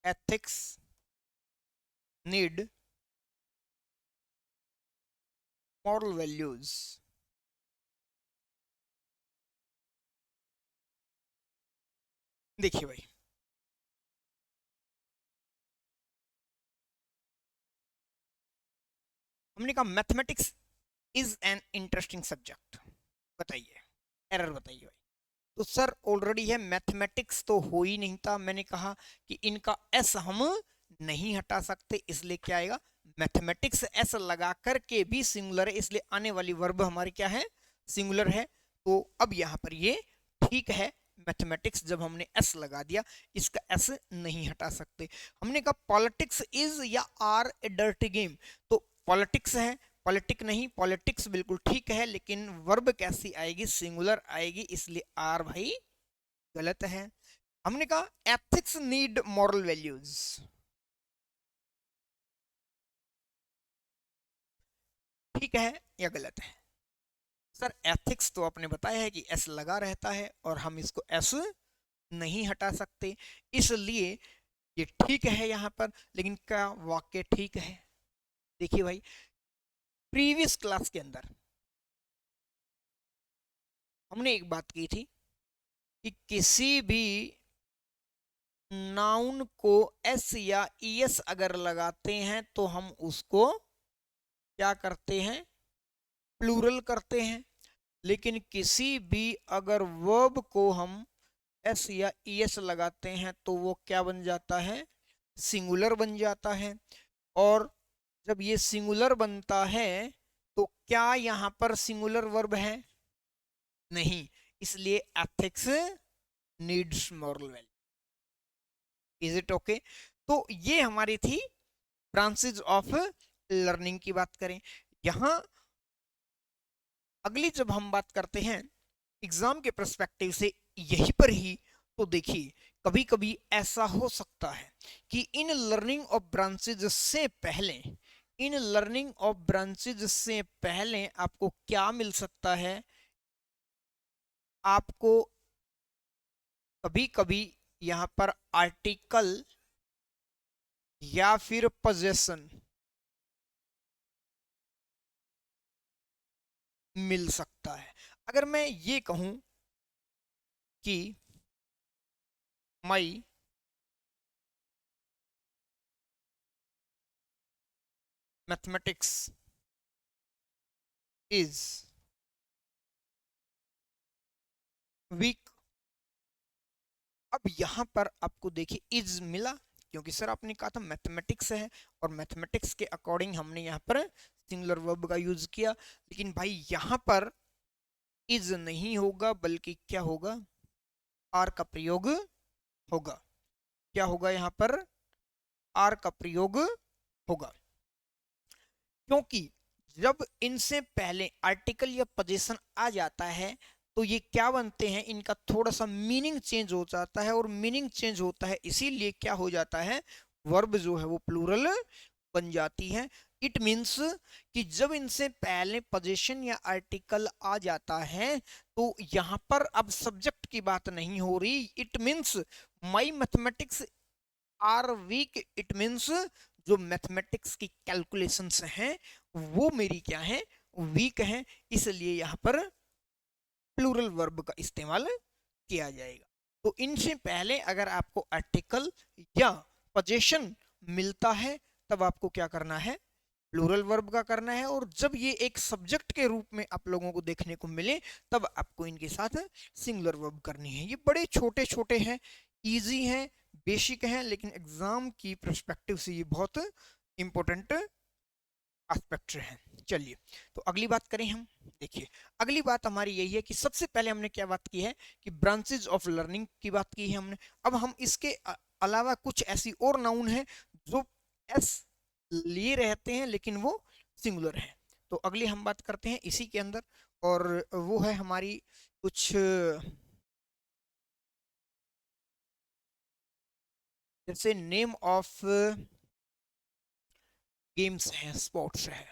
ethics need moral values। देखिए भाई हमने कहा mathematics is an interesting subject, बताइए एरर बताइए भाई। तो सर ऑलरेडी है, मैथमेटिक्स तो हो ही नहीं था, मैंने कहा कि इनका एस हम नहीं हटा सकते इसलिए क्या आएगा, मैथमेटिक्स एस लगा करके भी सिंगुलर है इसलिए आने वाली वर्ब हमारी क्या है, सिंगुलर है। तो अब यहाँ पर ये ठीक है, मैथमेटिक्स जब हमने एस लगा दिया इसका एस नहीं हटा सकते। हमने कहा पॉलिटिक्स इज या आर ए डर्टी गेम, तो पॉलिटिक्स है, पॉलिटिक नहीं, पॉलिटिक्स बिल्कुल ठीक है, लेकिन वर्ब कैसी आएगी, सिंगुलर आएगी, इसलिए आर भाई गलत है। हमने कहा एथिक्स नीड मॉरल वैल्यूज, ठीक है या गलत है? सर एथिक्स तो आपने बताया है कि एस लगा रहता है और हम इसको एस नहीं हटा सकते, इसलिए ये ठीक है यहाँ पर। लेकिन क्या वाक्य ठीक है? देखिए भाई, प्रीवियस क्लास के अंदर हमने एक बात की थी कि किसी भी नाउन को एस या ईएस अगर लगाते हैं तो हम उसको क्या करते हैं, प्लूरल करते हैं। लेकिन किसी भी अगर वर्ब को हम एस या ईएस लगाते हैं तो वो क्या बन जाता है, सिंगुलर बन जाता है। और जब ये सिंगुलर बनता है तो क्या यहाँ पर सिंगुलर वर्ब है? नहीं, इसलिए ethics needs moral value. Is it okay? तो ये हमारी थी ब्रांचेज ऑफ लर्निंग की बात करें। यहां अगली जब हम बात करते हैं एग्जाम के पर्सपेक्टिव से यहीं पर ही, तो देखिए कभी कभी ऐसा हो सकता है कि इन लर्निंग ऑफ ब्रांचेज से पहले, इन लर्निंग ऑफ ब्रांचेज से पहले आपको क्या मिल सकता है, आपको कभी कभी यहां पर आर्टिकल या फिर पोजेशन मिल सकता है। अगर मैं ये कहूं कि माई मैथमेटिक्स इज वीक, अब यहां पर आपको देखिए इज मिला, क्योंकि सर आपने कहा था मैथमेटिक्स है और मैथमेटिक्स के अकॉर्डिंग हमने यहाँ पर सिंगुलर वर्ब का यूज किया। लेकिन भाई यहाँ पर इज नहीं होगा, बल्कि क्या होगा, आर का प्रयोग होगा। क्या होगा यहाँ पर, आर का प्रयोग होगा, क्योंकि जब इनसे पहले आर्टिकल या पोजीशन आ जाता है तो ये क्या बनते हैं, इनका थोड़ा सा मीनिंग चेंज हो जाता है, और मीनिंग चेंज होता है इसीलिए क्या हो जाता है, वर्ब जो है वो प्लूरल बन जाती है। इट मीन्स कि जब इनसे पहले पोजीशन या आर्टिकल आ जाता है तो यहां पर अब सब्जेक्ट की बात नहीं हो रही। It means my mathematics are weak, it means जो मैथमेटिक्स की कैलकुलेशंस हैं वो मेरी क्या है, वीक है, इसलिए यहां पर प्लूरल वर्ब का इस्तेमाल किया जाएगा। तो इनसे पहले अगर आपको आर्टिकल या पोजीशन मिलता है तब आपको क्या करना है, प्लूरल वर्ब का करना है। और जब ये एक सब्जेक्ट के रूप में आप लोगों को देखने को मिले तब आपको इनके साथ सिंगुलर वर्ब करनी है। ये बड़े छोटे छोटे हैं, इजी हैं, बेसिक हैं, लेकिन एग्जाम की पर्सपेक्टिव से ये बहुत इंपॉर्टेंट एस्पेक्ट है। चलिए, तो अगली बात करें हम। देखिए अगली बात हमारी यही है कि सबसे पहले हमने क्या बात की है कि ब्रांचेज ऑफ लर्निंग की बात की है हमने। अब हम इसके अलावा कुछ ऐसी और नाउन है जो एस लिए रहते हैं लेकिन वो सिंगुलर है। तो अगली हम बात करते हैं इसी के अंदर, और वो है हमारी कुछ जैसे नेम ऑफ गेम्स हैं, स्पोर्ट्स है,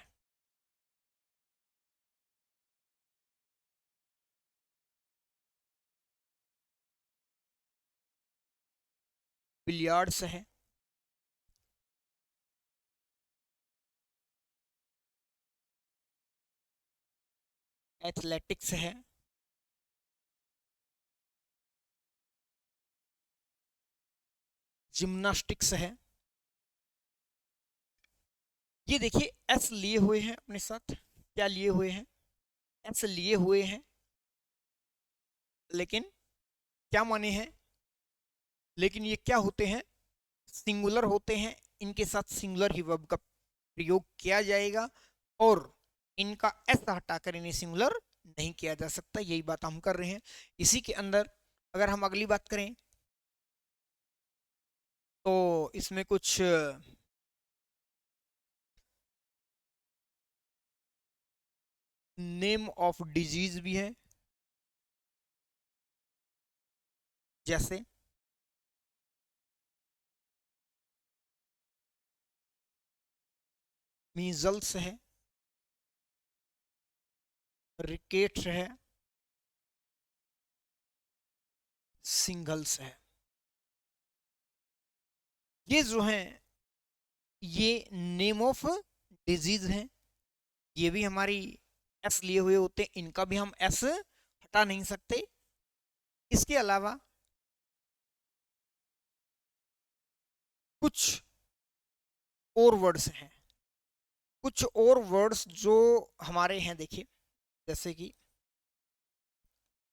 बिलियार्ड्स है, एथलेटिक्स है, जिम्नास्टिक्स है। ये देखिए एस लिए हुए हैं अपने साथ, क्या लिए हुए हैं, एस लिए हुए हैं, लेकिन क्या माने हैं, लेकिन ये क्या होते हैं, सिंगुलर होते हैं। इनके साथ सिंगुलर ही वर्ब का प्रयोग किया जाएगा और इनका एस हटाकर इन्हें सिंगुलर नहीं किया जा सकता, यही बात हम कर रहे हैं। इसी के अंदर अगर हम अगली बात करें तो इसमें कुछ नेम ऑफ डिजीज भी है, जैसे मीजल्स है, रिकेट्स है, सिंगल्स है। ये जो है ये नेम ऑफ डिजीज है। ये भी हमारी एस लिए हुए होते हैं, इनका भी हम एस हटा नहीं सकते। इसके अलावा कुछ और वर्ड्स हैं, कुछ और वर्ड्स जो हमारे हैं, देखिए जैसे कि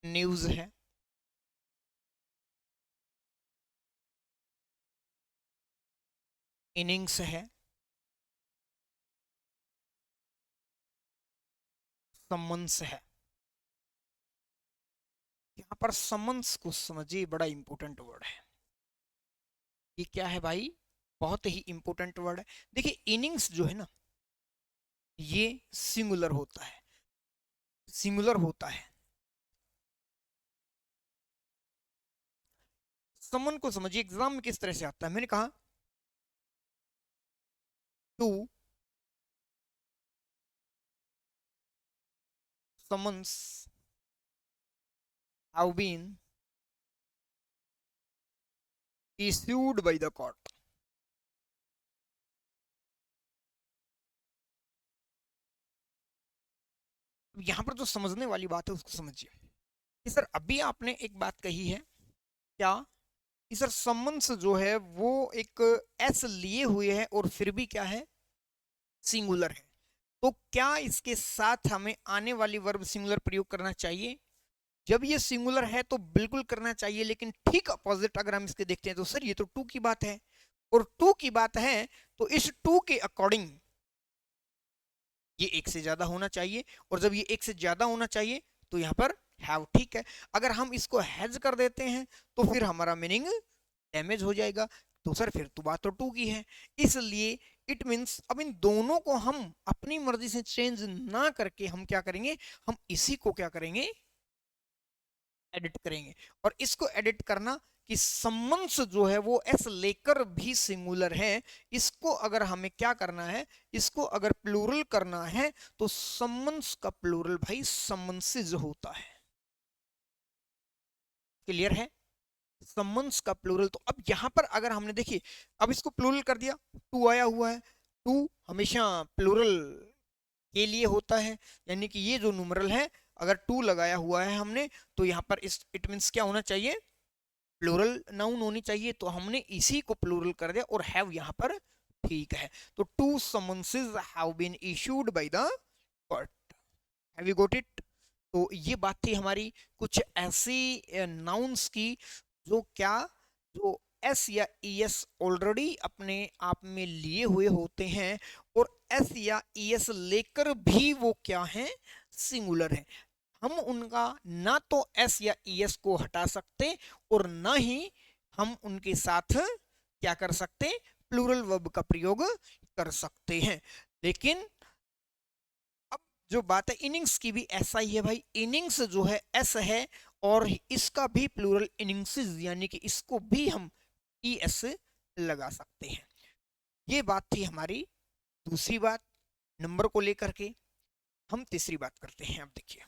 न्यूज है, इनिंग्स है, समन्स है। यहाँ पर समन्स को समझिए, बड़ा इंपॉर्टेंट वर्ड है। ये क्या है भाई? बहुत ही इंपॉर्टेंट वर्ड है। देखिए इनिंग्स जो है ना, ये सिंगुलर होता है, सिंगुलर होता है। समन को समझिए एग्जाम में किस तरह से आता है। मैंने कहा two summons have been issued by the court। यहां पर जो समझने वाली बात है उसको समझिए कि सर अभी आपने एक बात कही है, क्या कि सर समन्स जो है वो एक एस लिए हुए है और फिर भी क्या है, सिंगुलर है। तो क्या इसके साथ हमें आने वाली वर्ब सिंगुलर प्रयोग करना चाहिए? जब ये सिंगुलर है तो बिल्कुल करना चाहिए, लेकिन ठीक अपोजिट अगर हम इसके देखते हैं तो सर ये तो टू की बात है, और टू की बात है तो इस टू के अकॉर्डिंग ये एक से ज्यादा होना चाहिए, और जब ये एक से ज्यादा होना चाहिए तो यहाँ पर हैव। ठीक है, अगर हम इसको हैज कर देते हैं तो फिर हमारा मीनिंग डैमेज हो जाएगा। तो सर फिर तो बात तो टू की है, इसलिए इट मीन्स अब इन दोनों को हम अपनी मर्जी से चेंज ना करके हम क्या करेंगे, हम इसी को क्या करेंगे, एडिट करेंगे। और इसको एडिट करना कि सम्मन्स जो है वो एस लेकर भी सिंगुलर है, इसको अगर हमें क्या करना है, इसको अगर प्लूरल करना है तो सम्मन्स का प्लूरल भाई सम्मन्सिज होता है। क्लियर है? सम्मन्स का प्लूरल। तो अब यहां पर अगर हमने देखिए अब इसको प्लूरल कर दिया, टू आया हुआ है, टू हमेशा प्लूरल के लिए होता है, यानी कि ये जो न्यूमरल है अगर टू लगाया हुआ है हमने तो यहाँ पर इस इट मीन्स क्या होना चाहिए, प्लूरल नाउन होनी चाहिए। तो हमने इसी को प्लूरल कर दिया और हैव यहाँ पर ठीक है। तो two summonses have been issued by the court. Have you got it? तो ये बात थी हमारी कुछ ऐसी नाउन्स की जो क्या, जो एस या ईएस ऑलरेडी अपने आप में लिए हुए होते हैं, और एस या ईएस लेकर भी वो क्या हैं, सिंगुलर है। हम उनका ना तो एस या ईएस को हटा सकते और ना ही हम उनके साथ क्या कर सकते, प्लूरल वर्ब का प्रयोग कर सकते हैं। लेकिन अब जो बात है इनिंग्स की भी ऐसा ही है भाई, इनिंग्स जो है एस है और इसका भी प्लूरल इनिंग्सेस, यानी कि इसको भी हम ई एस लगा सकते हैं। ये बात थी हमारी दूसरी बात नंबर को लेकर के। हम तीसरी बात करते हैं। अब देखिए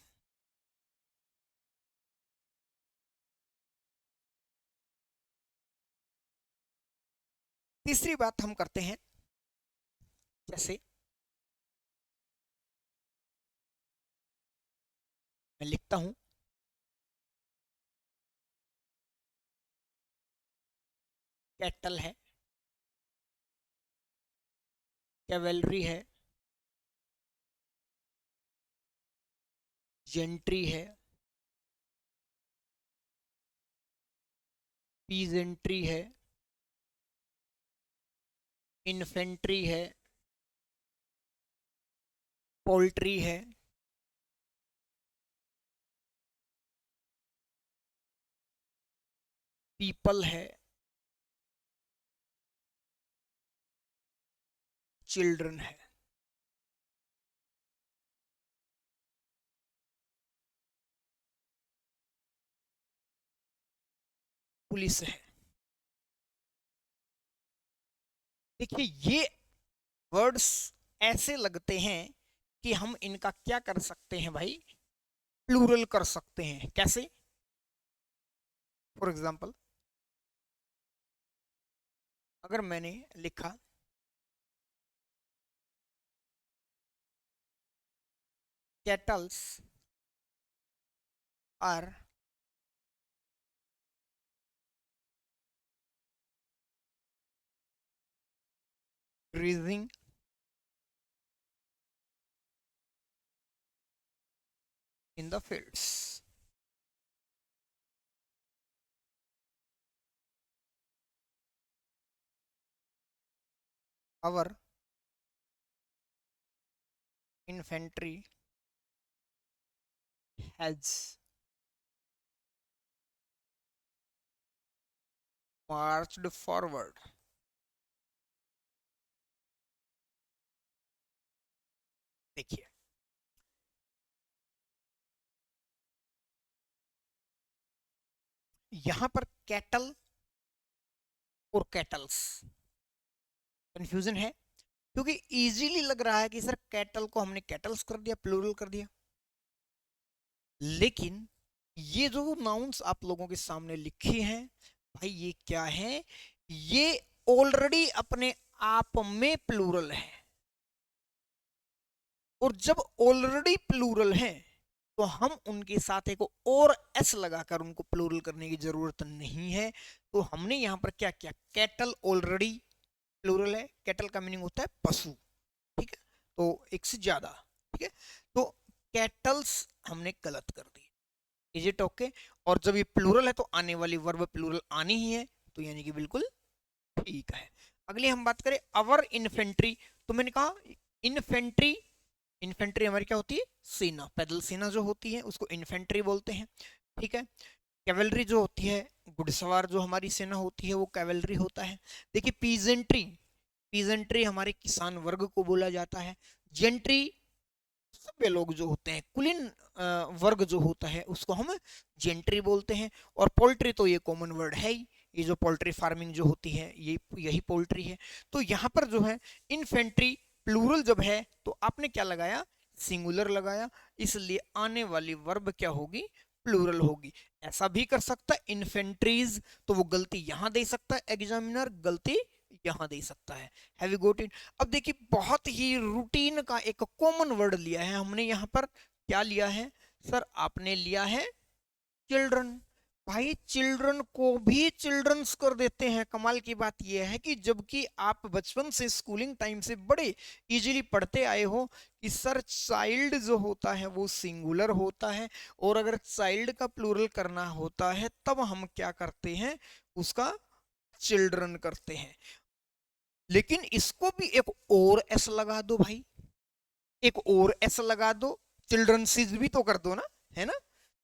तीसरी बात हम करते हैं, जैसे मैं लिखता हूं कैटल है, कैवेलरी है, जेंट्री है, पीजेंट्री है, इन्फेंट्री है, पोल्ट्री है, पीपल है, चिल्ड्रन है। पुलिस है। देखिए ये वर्ड्स ऐसे लगते हैं कि हम इनका क्या कर सकते हैं भाई, प्लूरल कर सकते हैं। कैसे? फॉर एग्जाम्पल अगर मैंने लिखा cattles are grazing in the fields, our infantry has marched forward। देखिए यहां पर कैटल और कैटल्स कंफ्यूजन है, क्योंकि इजीली लग रहा है कि सर कैटल को हमने कैटल्स कर दिया, प्लूरल कर दिया। लेकिन ये जो नाउन्स आप लोगों के सामने लिखे हैं भाई, ये क्या है? ये ऑलरेडी अपने आप में प्लूरल है। और जब ऑलरेडी प्लूरल है तो हम उनके साथ एक और एस लगाकर उनको प्लूरल करने की जरूरत नहीं है। तो हमने यहां पर क्या किया, कैटल ऑलरेडी प्लूरल है, कैटल का मीनिंग होता है पशु, ठीक है, तो एक से ज्यादा, ठीक है। तो कैटल्स हमने गलत कर दी, इज इट ओके? और जब ये प्लूरल है तो आने वाली वर्ब प्लूरल आनी ही है, तो यानी कि बिल्कुल ठीक है। अगली हम बात करें अवर इन्फेंट्री, तो मैंने कहा इन्फेंट्री, इन्फेंट्री हमारी क्या होती है? सेना, पैदल सेना जो होती है उसको इन्फेंट्री बोलते हैं, ठीक है। कैवलरी जो होती है, घुड़सवार जो हमारी सेना होती है वो कैवलरी होता है। देखिए पीजेंट्री, पीजेंट्री हमारे किसान वर्ग को बोला जाता है। जेंट्री सभ्य लोग जो होते हैं, कुलीन वर्ग जो होता है उसको हम जेंट्री बोलते हैं। और पोल्ट्री तो ये कॉमन वर्ड है ही, ये जो पोल्ट्री फार्मिंग जो होती है ये यही पोल्ट्री है। तो यहाँ पर जो है इन्फेंट्री प्लूरल जब है तो आपने क्या लगाया, सिंगुलर लगाया, इसलिए आने वाली वर्ब क्या होगी, प्लूरल होगी। ऐसा भी कर सकता है इन्फेंट्रीज, तो वो गलती यहां दे सकता है एग्जामिनर, गलती यहां दे सकता है। Have you got it? अब देखिए बहुत ही रूटीन का एक कॉमन वर्ड लिया है हमने यहाँ पर। क्या लिया है सर? आपने लिया है चिल्ड्रन। भाई चिल्ड्रन को भी चिल्ड्रंस कर देते हैं। कमाल की बात यह है कि जबकि आप बचपन से स्कूलिंग टाइम से बड़े इजीली पढ़ते आए हो कि सर चाइल्ड जो होता है वो सिंगुलर होता है, और अगर चाइल्ड का प्लूरल करना होता है तब हम क्या करते हैं, उसका चिल्ड्रन करते हैं। लेकिन इसको भी एक और एस लगा दो भाई, एक और एस लगा दो, चिल्ड्रन सीज भी तो कर दो ना, है ना?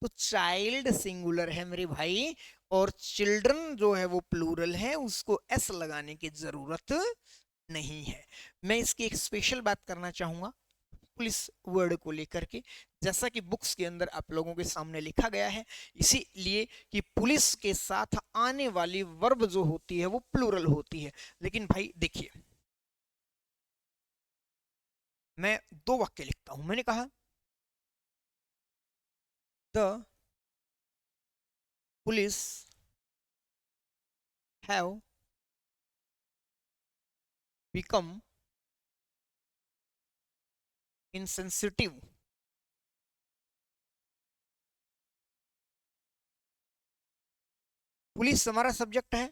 तो चाइल्ड सिंगुलर है मेरे भाई, और चिल्ड्रन जो है वो प्लूरल है, उसको एस लगाने की जरूरत नहीं है। मैं इसकी एक स्पेशल बात करना चाहूंगा पुलिस वर्ड को लेकर के। जैसा कि बुक्स के अंदर आप लोगों के सामने लिखा गया है, इसीलिए कि पुलिस के साथ आने वाली वर्ब जो होती है वो प्लूरल होती है। लेकिन भाई देखिए मैं दो वाक्य लिखता हूं। मैंने कहा the police have become insensitive। Police हमारा सब्जेक्ट है,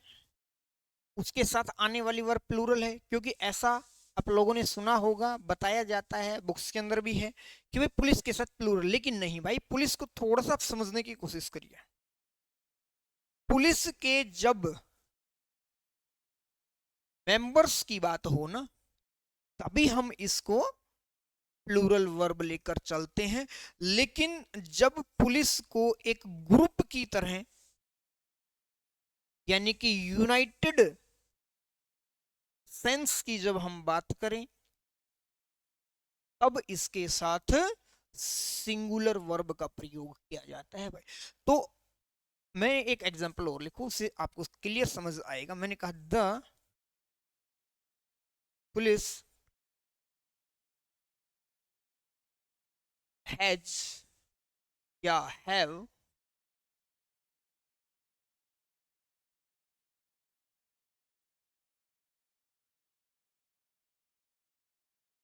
उसके साथ आने वाली वर्ब प्लूरल है, क्योंकि ऐसा आप लोगों ने सुना होगा, बताया जाता है, बुक्स के अंदर भी है कि भाई पुलिस के साथ प्लूरल। लेकिन नहीं भाई, पुलिस को थोड़ा सा आप समझने की कोशिश करिए। पुलिस के जब मेंबर्स की बात हो ना, तभी हम इसको प्लूरल वर्ब लेकर चलते हैं। लेकिन जब पुलिस को एक ग्रुप की तरह, यानी कि यूनाइटेड सेंस की जब हम बात करें, तब इसके साथ सिंगुलर वर्ब का प्रयोग किया जाता है भाई। तो मैं एक एग्जांपल और लिखूं, उससे आपको क्लियर समझ आएगा। मैंने कहा द पुलिस हैज या हैव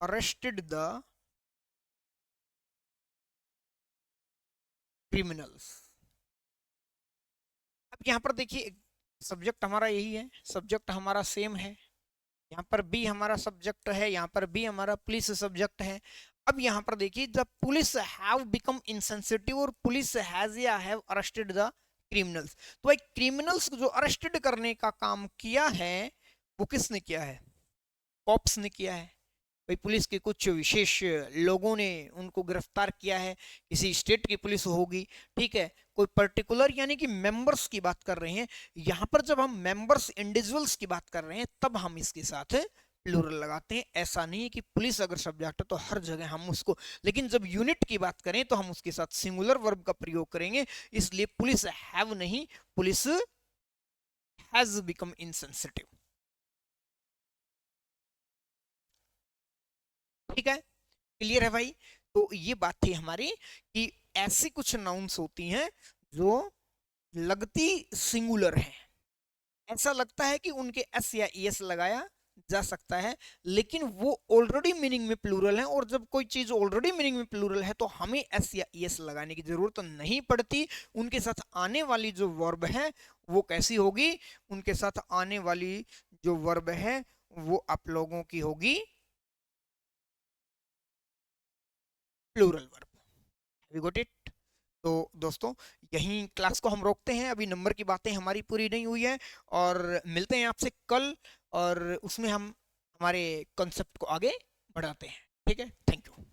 अरेस्टेड द क्रिमिनल्स। अब यहाँ पर देखिए, सब्जेक्ट हमारा यही है, सब्जेक्ट हमारा सेम है, यहाँ पर भी हमारा सब्जेक्ट है, यहाँ पर भी हमारा पुलिस सब्जेक्ट है। अब यहाँ पर देखिए, जब पुलिस हैव बिकम इनसेंसिटिव और पुलिस हैज या हैव अरेस्टेड द क्रिमिनल्स, तो भाई क्रिमिनल्स जो अरेस्टेड करने का काम किया है वो किसने किया है? कॉप्स ने किया है। भाई पुलिस के कुछ विशेष लोगों ने उनको गिरफ्तार किया है, किसी स्टेट की पुलिस होगी, ठीक है, कोई पर्टिकुलर यानी कि मेंबर्स की बात कर रहे हैं। यहां पर जब हम मेंबर्स इंडिविजुअल्स की बात कर रहे हैं तब हम इसके साथ प्लूरल लगाते हैं। ऐसा नहीं है कि पुलिस अगर सब्जेक्ट है तो हर जगह हम उसको, लेकिन जब यूनिट की बात करें तो हम उसके साथ सिंगुलर वर्ब का प्रयोग करेंगे। इसलिए पुलिस हैव नहीं, पुलिस हैज बिकम इनसेंसिटिव। ठीक है, क्लियर है भाई? तो ये बात थी हमारी कि ऐसी कुछ नाउन्स होती हैं जो लगती सिंगुलर है, ऐसा लगता है कि उनके एस या एस लगाया जा सकता है, लेकिन वो ऑलरेडी मीनिंग में प्लूरल है। और जब कोई चीज ऑलरेडी मीनिंग में प्लूरल है तो हमें एस या एस लगाने की जरूरत नहीं पड़ती। उनके साथ आने वाली जो वर्ब है वो कैसी होगी? उनके साथ आने वाली जो वर्ब है वो आप लोगों की होगी plural verb. We got it? तो दोस्तों यहीं क्लास को हम रोकते हैं, अभी नंबर की बातें हमारी पूरी नहीं हुई है, और मिलते हैं आपसे कल, और उसमें हम हमारे कॉन्सेप्ट को आगे बढ़ाते हैं। ठीक है, थैंक यू।